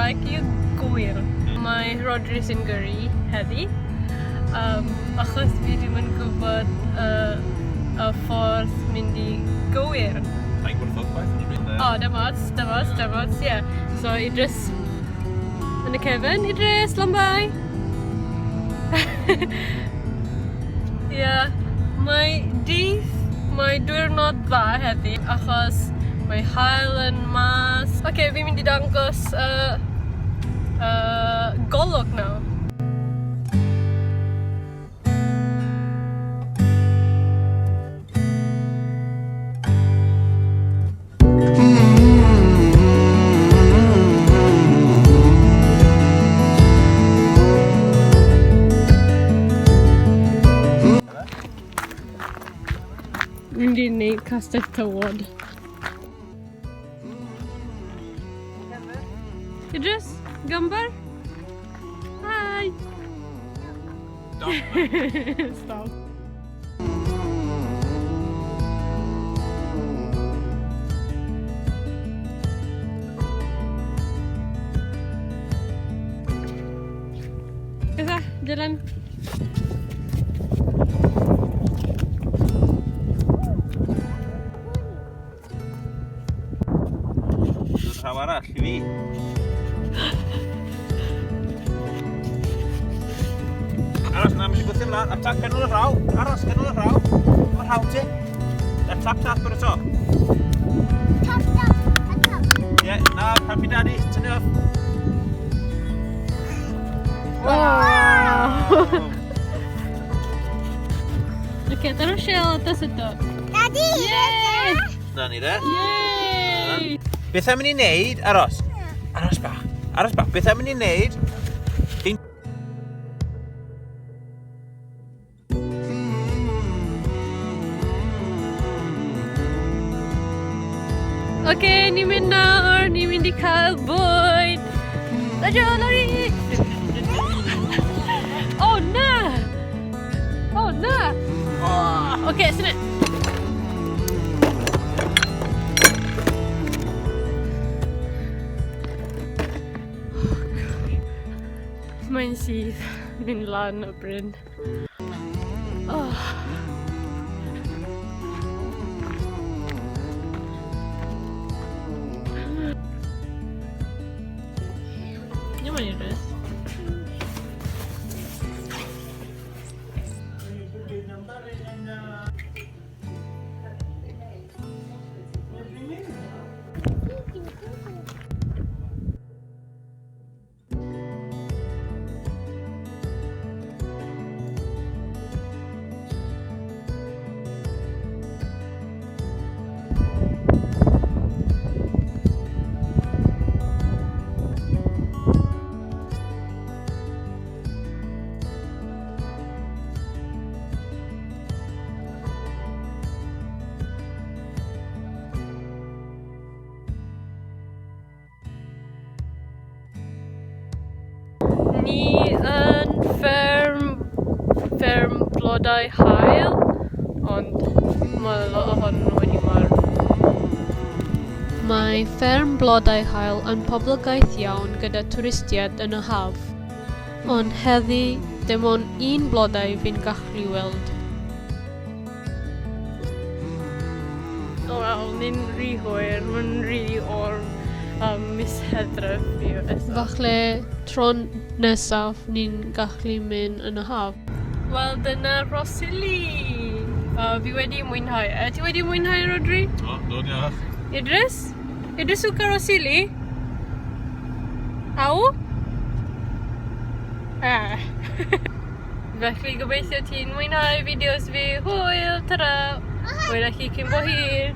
like yung ngwyr. Mae Rhodri sy'n gyrru heddi. Achos fi ddim yn gwybod y ffordd mynd I ngwyr. Like what fuck wife yn mynd O, dymots, ie. So, Idris yn y cefn. Idris, lambai! Ie, mae diwrnod dda heddi, achos mae haul yn mas. Oce, fi'n mynd I dangos golwg nawr. Mynd I wneud castell tywod. Idris, gambar? Hi! Stop. Kesa, jalan. Rhaw arall I fi. Aros na, mynd I gwthio mlaen. Atac ganol y rhaw. Aros ganol y rhaw. Mae'r rhaw ti. Tap ar y to. Tap. Ie, na, happy daddy. Tynnu off. Wow! Oke, terus shell atas itu. Daddy! Yay! Na ni de. Yay! Beth am I wneud? Aros. Aros bach. Beth am I wneud? Oke, ni'n mynd nawr, ni'n mynd I cael bwyd. Lari! Oh na! Oh. Oke, sini. Mae'n sydd mynd lan o bryn. Oh. Nyaman Idris. Ni yn fferm blodau haul, ond mae lot ohonyn nhw wedi marw. Mae fferm blodau haul yn poblogaidd iawn gyda twristiaid yn y haf, ond heddi dim ond un blodau fi'n gallu weld. Wel, ni'n rhy hwyr, mae'n rili o'r Mis Hydref fi. Falle tron nesaf ni'n gallu mynd yn y haf. Wel, dyna Rhosili. Fi wedi mwynhau. Ti wedi mwynhau, Rhodri? O, diolch. Idris? Idris suka Rhosili? Au? Felly gobeithio ti'n mwynhau fideos fi. Hwyl, tara! Hwyl â chi cyn bo hir.